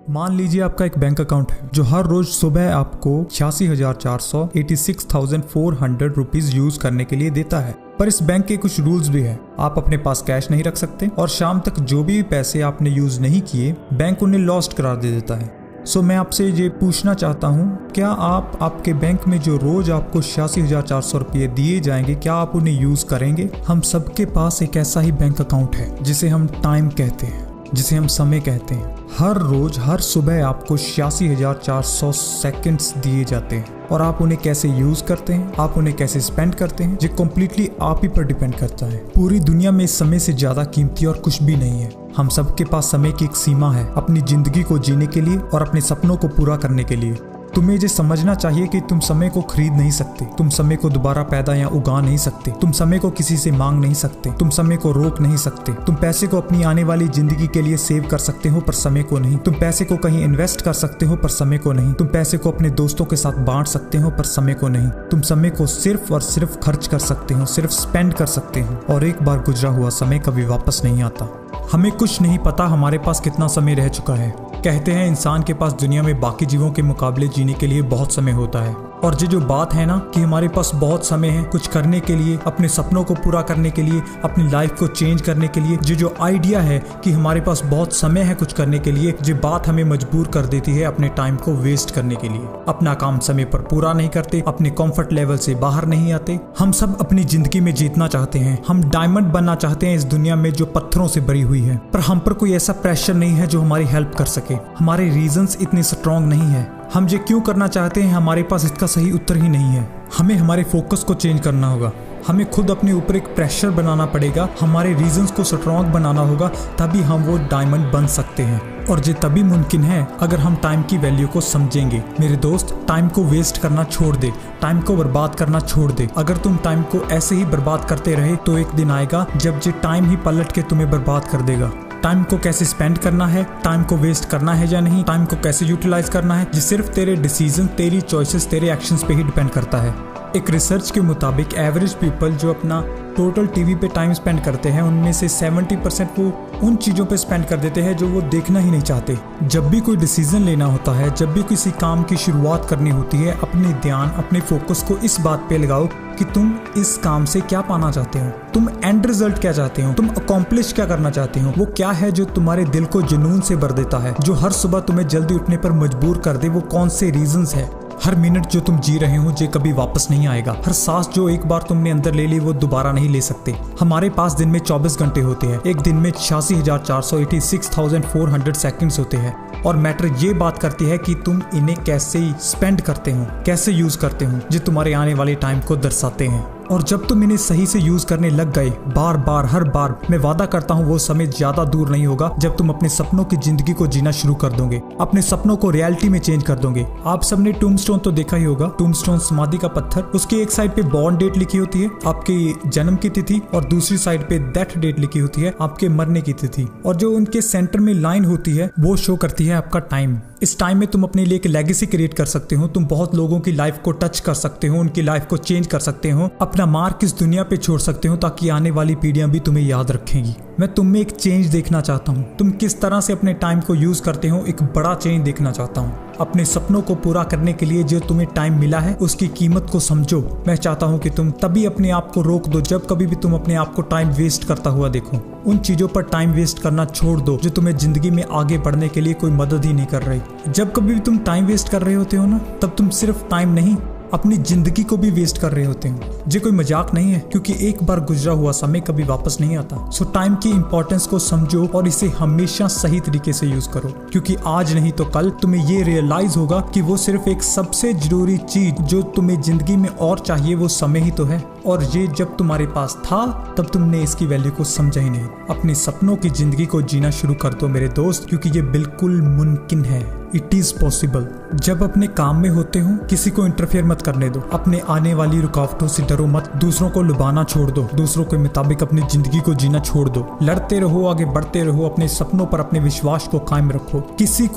मान लीजिए आपका एक बैंक अकाउंट है जो हर रोज सुबह आपको 86,486,400 रुपीज यूज करने के लिए देता है। पर इस बैंक के कुछ रूल्स भी है। आप अपने पास कैश नहीं रख सकते और शाम तक जो भी पैसे आपने यूज नहीं किए बैंक उन्हें लॉस्ट करार दे देता है। सो मैं आपसे ये पूछना चाहता हूँ, क्या आप आपके बैंक में जो रोज आपको 86,400 रुपये दिए जाएंगे, क्या आप उन्हें यूज करेंगे? हम सबके पास एक ऐसा ही बैंक अकाउंट है जिसे हम टाइम कहते हैं, जिसे हम समय कहते हैं। हर रोज हर सुबह आपको 86,400 सेकंड्स दिए जाते हैं और आप उन्हें कैसे यूज करते हैं, आप उन्हें कैसे स्पेंड करते हैं, ये कम्प्लीटली आप ही पर डिपेंड करता है। पूरी दुनिया में इस समय से ज्यादा कीमती और कुछ भी नहीं है। हम सबके पास समय की एक सीमा है अपनी जिंदगी को जीने के लिए और अपने सपनों को पूरा करने के लिए। तुम्हें ये समझना चाहिए कि तुम समय को खरीद नहीं सकते, तुम समय को दोबारा पैदा या उगा नहीं सकते, तुम समय को किसी से मांग नहीं सकते, तुम समय को रोक नहीं सकते। तुम पैसे को अपनी आने वाली जिंदगी के लिए सेव कर सकते हो पर समय को नहीं। तुम पैसे को कहीं इन्वेस्ट कर सकते हो पर समय को नहीं। तुम पैसे को अपने दोस्तों के साथ बांट सकते हो पर समय को नहीं। तुम समय को सिर्फ और सिर्फ खर्च कर सकते हो, सिर्फ स्पेंड कर सकते हो। और एक बार गुजरा हुआ समय कभी वापस नहीं आता। हमें कुछ नहीं पता हमारे पास कितना समय रह चुका है। कहते हैं इंसान के पास दुनिया में बाकी जीवों के मुकाबले जीने के लिए बहुत समय होता है। और ये जो बात है ना कि हमारे पास बहुत समय है कुछ करने के लिए, अपने सपनों को पूरा करने के लिए, अपनी लाइफ को चेंज करने के लिए, ये जो आइडिया है कि हमारे पास बहुत समय है कुछ करने के लिए, ये बात हमें मजबूर कर देती है अपने टाइम को वेस्ट करने के लिए। अपना काम समय पर पूरा नहीं करते, अपने कंफर्ट लेवल से बाहर नहीं आते। हम सब अपनी जिंदगी में जीतना चाहते हैं, हम डायमंड बनना चाहते हैं इस दुनिया में जो पत्थरों से भरी हुई है। पर हम पर कोई ऐसा प्रेशर नहीं है जो हमारी हेल्प कर सके। हमारे रीजंस इतने स्ट्रॉन्ग नहीं है। हम ये क्यों करना चाहते हैं, हमारे पास इसका सही उत्तर ही नहीं है। हमें हमारे फोकस को चेंज करना होगा। हमें खुद अपने ऊपर एक प्रेशर बनाना पड़ेगा, हमारे रीजंस को स्ट्रॉन्ग बनाना होगा, तभी हम वो डायमंड बन सकते हैं। और ये तभी मुमकिन है अगर हम टाइम की वैल्यू को समझेंगे। मेरे दोस्त, टाइम को वेस्ट करना छोड़ दे, टाइम को बर्बाद करना छोड़ दे। अगर तुम टाइम को ऐसे ही बर्बाद करते रहे तो एक दिन आएगा जब ये टाइम ही पलट के तुम्हें बर्बाद कर देगा। टाइम को कैसे स्पेंड करना है, टाइम को वेस्ट करना है या नहीं, टाइम को कैसे यूटिलाइज करना है, ये सिर्फ तेरे डिसीजन, तेरी चॉइसेस, तेरे एक्शंस पे ही डिपेंड करता है। एक रिसर्च के मुताबिक एवरेज पीपल जो अपना टोटल टीवी पे टाइम स्पेंड करते हैं उनमें से 70% वो उन चीज़ों पे स्पेंड कर देते हैं जो वो देखना ही नहीं चाहते। जब भी कोई डिसीजन लेना होता है, जब भी किसी काम की शुरुआत करनी होती है, अपने ध्यान, अपने फोकस को इस बात पे लगाओ कि तुम इस काम से क्या पाना चाहते हो, तुम एंड रिजल्ट क्या चाहते हो, तुम अकॉम्प्लिश क्या करना चाहते हो। वो क्या है जो तुम्हारे दिल को जुनून से भर देता है, जो हर सुबह तुम्हें जल्दी उठने पर मजबूर कर दे। वो कौन से रीजंस है। हर मिनट जो तुम जी रहे हो ये कभी वापस नहीं आएगा। हर सांस जो एक बार तुमने अंदर ले ली वो दोबारा नहीं ले सकते। हमारे पास दिन में 24 घंटे होते हैं, एक दिन में 86,486,400 सेकंड्स होते हैं। और मैटर ये बात करती है कि तुम इन्हें कैसे स्पेंड करते हो, कैसे यूज करते हो, जो तुम्हारे आने वाले टाइम को दर्शाते हैं। और जब तुम इन्हें सही से यूज करने लग गए, बार बार हर बार, मैं वादा करता हूँ वो समय ज्यादा दूर नहीं होगा जब तुम अपने सपनों की जिंदगी को जीना शुरू कर दोगे, अपने सपनों को रियलिटी में चेंज कर दोगे। आप सबने टूम्बस्टोन तो देखा ही होगा। टूम्बस्टोन समाधि का पत्थर, उसकी एक साइड पे बॉर्न डेट लिखी होती है, आपके जन्म की तिथि, और दूसरी साइड पे डेथ डेट लिखी होती है, आपके मरने की तिथि। और जो उनके सेंटर में लाइन होती है वो शो करती है आपका टाइम। इस टाइम में तुम अपने लिए एक लेगेसी क्रिएट कर सकते हो। तुम बहुत लोगों की लाइफ को टच कर सकते हो, उनकी लाइफ को चेंज कर सकते हो, अपना मार्क इस दुनिया पे छोड़ सकते हो ताकि आने वाली पीढ़ियां भी तुम्हें याद रखेंगी। मैं तुम में एक चेंज देखना चाहता हूँ। तुम किस तरह से अपने टाइम को यूज करते हो, एक बड़ा चेंज देखना चाहता हूँ। अपने सपनों को पूरा करने के लिए जो तुम्हें टाइम मिला है उसकी कीमत को समझो। मैं चाहता हूँ कि तुम तभी अपने आप को रोक दो जब कभी भी तुम अपने आप को टाइम वेस्ट करता हुआ देखो। उन चीजों पर टाइम वेस्ट करना छोड़ दो जो तुम्हें जिंदगी में आगे बढ़ने के लिए कोई मदद ही नहीं कर रही। जब कभी भी तुम टाइम वेस्ट कर रहे होते हो ना, तब तुम सिर्फ टाइम नहीं, अपनी जिंदगी को भी वेस्ट कर रहे होते हो। ये कोई मजाक नहीं है, क्योंकि एक बार गुजरा हुआ समय कभी वापस नहीं आता। सो टाइम की इंपॉर्टेंस को समझो और इसे हमेशा सही तरीके से यूज करो, क्योंकि आज नहीं तो कल तुम्हें ये रियलाइज होगा कि वो सिर्फ एक सबसे जरूरी चीज जो तुम्हें जिंदगी में और चाहिए वो समय ही तो है। और ये जब तुम्हारे पास था तब तुमने इसकी वैल्यू को समझा ही नहीं। अपने सपनों की जिंदगी को जीना शुरू कर दो मेरे दोस्त, क्योंकि ये बिल्कुल मुमकिन है। It is possible. जब अपने काम में होते हो किसी को इंटरफेयर मत करने दो, अपने आने वाली रुकावटों से डरो मत, दूसरों को लुभाना छोड़ दो, दूसरों के मुताबिक अपनी जिंदगी को जीना छोड़ दो, लड़ते रहो, आगे बढ़ते रहो, अपने सपनों पर अपने विश्वास को कायम रखो, किसी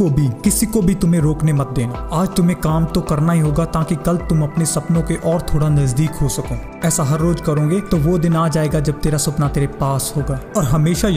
को भी तुम्हें रोकने मत देना। आज तुम्हें काम तो करना ही होगा ताकि कल तुम अपने सपनों के और थोड़ा नजदीक हो सको। ऐसा हर रोज करोगे तो वो दिन आ जाएगा जब तेरा सपना तेरे पास होगा। और हमेशा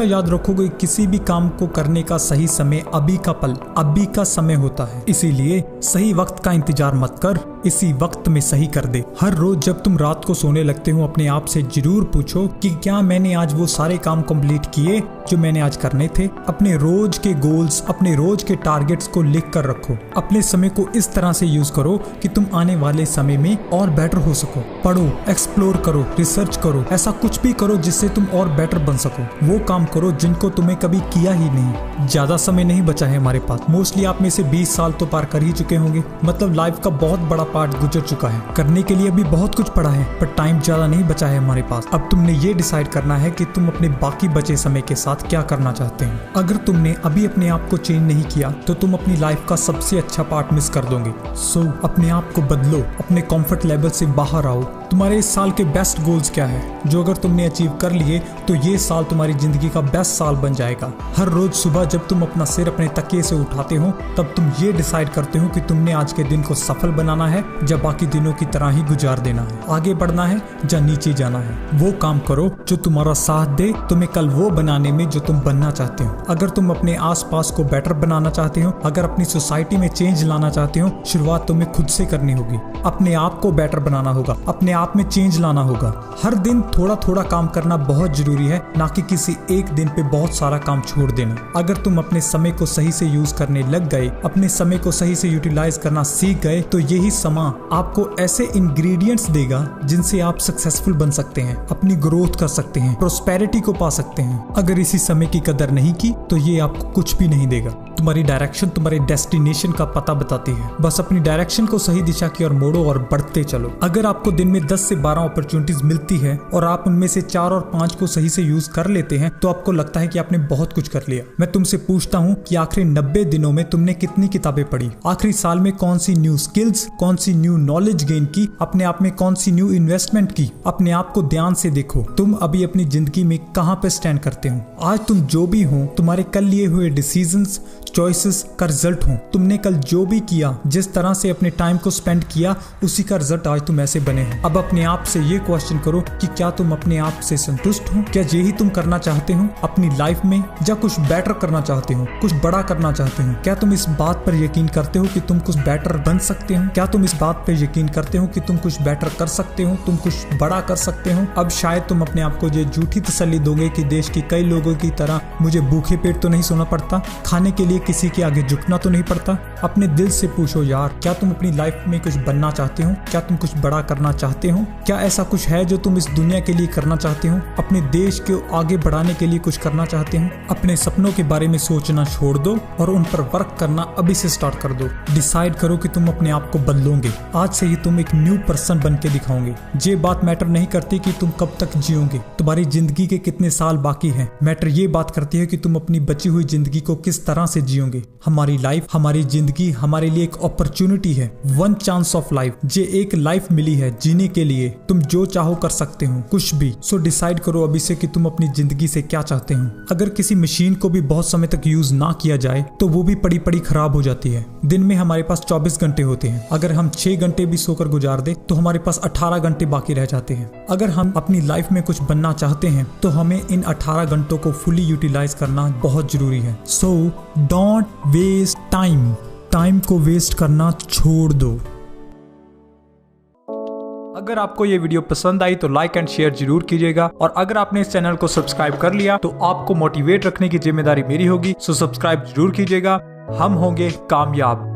याद रखोगे किसी भी काम को करने का सही समय अभी का पल, अभी का समय होता है। इसीलिए सही वक्त का इंतजार मत कर, इसी वक्त में सही कर दे। हर रोज जब तुम रात को सोने लगते हो अपने आप से जरूर पूछो कि क्या मैंने आज वो सारे काम कंप्लीट किए जो मैंने आज करने थे। अपने रोज के गोल्स, अपने रोज के टारगेट्स को लिख कर रखो। अपने समय को इस तरह से यूज करो कि तुम आने वाले समय में और बेटर हो सको। पढ़ो, एक्सप्लोर करो, रिसर्च करो, ऐसा कुछ भी करो जिससे तुम और बेटर बन सको। वो काम करो जिनको तुम्हें कभी किया ही नहीं। ज्यादा समय नहीं बचा है हमारे पास। मोस्टली आप में से 20 साल तो पार कर ही चुके होंगे, मतलब लाइफ का बहुत बड़ा पार्ट गुजर चुका है। करने के लिए अभी बहुत कुछ पड़ा है पर टाइम ज्यादा नहीं बचा है हमारे पास। अब तुमने ये डिसाइड करना है कि तुम अपने बाकी बचे समय के साथ क्या करना चाहते हैं। अगर तुमने अभी अपने आप को चेंज नहीं किया तो तुम अपनी लाइफ का सबसे अच्छा पार्ट मिस कर दोगे। सो अपने आप को बदलो, अपने कंफर्ट लेवल से बाहर आओ। तुम्हारे इस साल के बेस्ट गोल्स क्या है जो अगर तुमने अचीव कर लिए तो ये साल तुम्हारी जिंदगी का बेस्ट साल बन जाएगा। हर रोज सुबह जब तुम अपना सिर अपने तकिए से उठाते हो तब तुम ये डिसाइड करते हो कि तुमने आज के दिन को सफल बनाना है या बाकी दिनों की तरह ही गुजार देना है, आगे बढ़ना है या नीचे जाना है। वो काम करो जो तुम्हारा साथ दे तुम्हें कल वो बनाने में जो तुम बनना चाहते हो। अगर तुम अपने आसपास को बेटर बनाना चाहते हो, अगर अपनी सोसाइटी में चेंज लाना चाहते हो, शुरुआत तुम्हें खुद से करनी होगी। अपने आप को बेटर बनाना होगा, अपने आप में चेंज लाना होगा। हर दिन थोड़ा थोड़ा काम करना बहुत जरूरी है, ना कि किसी एक दिन पे बहुत सारा काम छोड़ देना। अगर तुम अपने समय को सही से यूज करने लग गए, अपने समय को सही से यूटिलाइज करना सीख गए तो यही समय आपको ऐसे इंग्रेडिएंट्स देगा जिनसे आप सक्सेसफुल बन सकते हैं, अपनी ग्रोथ कर सकते हैं, प्रोस्पेरिटी को पा सकते हैं। अगर इसी समय की कदर नहीं की तो ये आपको कुछ भी नहीं देगा। तुम्हारी डायरेक्शन तुम्हारे डेस्टिनेशन का पता बताती है। बस अपनी डायरेक्शन को सही दिशा की ओर मोड़ो और बढ़ते चलो। अगर आपको दिन में 10 से 12 अपॉर्चुनिटीज मिलती है और आप उनमें से 4 और 5 को सही से यूज कर लेते हैं तो आपको लगता है कि आपने बहुत कुछ कर लिया। मैं तुमसे पूछता हूँ कि आखिरी 90 दिनों में तुमने कितनी किताबें पढ़ी, आखिरी साल में कौन सी न्यू स्किल्स, कौन सी न्यू नॉलेज गेन की, अपने आप में कौन सी न्यू इन्वेस्टमेंट की। अपने आप को ध्यान से देखो, तुम अभी अपनी जिंदगी में कहाँ पे स्टैंड करते हो। आज तुम जो भी हो तुम्हारे कल लिए हुए डिसीजंस, चॉइसेस का रिजल्ट हो। तुमने कल जो भी किया, जिस तरह से अपने टाइम को स्पेंड किया, उसी का रिजल्ट आज तुम ऐसे बने हो। अब अपने आप से ये क्वेश्चन करो कि क्या तुम अपने आप से संतुष्ट हो? क्या यही तुम करना चाहते हो अपनी लाइफ में, या कुछ बेटर करना चाहते हो, कुछ बड़ा करना चाहते हो? क्या तुम इस बात पर यकीन करते हो कि तुम कुछ बेटर बन सकते हो? क्या तुम इस बात पर यकीन करते हो कि तुम कुछ बेटर कर सकते हो, तुम कुछ बड़ा कर सकते हो? अब शायद तुम अपने आप को ये झूठी तसल्ली दोगे कि देश के कई लोगों की तरह मुझे भूखे पेट तो नहीं सोना पड़ता, खाने के लिए किसी के आगे झुकना तो नहीं पड़ता। अपने दिल से पूछो यार, क्या तुम अपनी लाइफ में कुछ बनना चाहते हो? क्या तुम कुछ बड़ा करना चाहते हो? क्या ऐसा कुछ है जो तुम इस दुनिया के लिए करना चाहते हो? अपने देश को आगे बढ़ाने के लिए कुछ करना चाहते हो? अपने सपनों के बारे में सोचना छोड़ दो और उन पर वर्क करना अभी से स्टार्ट कर दो। डिसाइड करो कि तुम अपने आप को बदलोगे। आज से ही तुम एक न्यू पर्सन बन के दिखाओगे। ये बात मैटर नहीं करती कि तुम कब तक जियोगे, तुम्हारी जिंदगी के कितने साल बाकी हैं। मैटर ये बात करती है कि तुम अपनी बची हुई जिंदगी को किस तरह से जियोगे। हमारी लाइफ, हमारी जिंदगी हमारे लिए एक अपॉर्चुनिटी है, वन चांस ऑफ लाइफ। ये एक लाइफ मिली है जीने के लिए। तुम जो चाहो कर सकते हो, कुछ भी। सो डिसाइड करो अभी से कि तुम अपनी जिंदगी से क्या चाहते हो। अगर किसी मशीन को भी बहुत समय तक यूज ना किया जाए तो वो भी पड़ी पड़ी खराब हो जाती है। दिन में हमारे पास 24 घंटे होते हैं। अगर हम 6 घंटे भी सोकर गुजार दे तो हमारे पास 18 घंटे बाकी रह जाते हैं। अगर हम अपनी लाइफ में कुछ बनना चाहते हैं तो हमें इन 18 घंटों को फुली यूटिलाइज करना बहुत जरूरी है। So don't waste time. Time को वेस्ट करना छोड़ दो। अगर आपको ये वीडियो पसंद आई तो लाइक एंड शेयर जरूर कीजिएगा, और अगर आपने इस चैनल को सब्सक्राइब कर लिया तो आपको मोटिवेट रखने की जिम्मेदारी मेरी होगी। सो सब्सक्राइब जरूर कीजिएगा। हम होंगे कामयाब।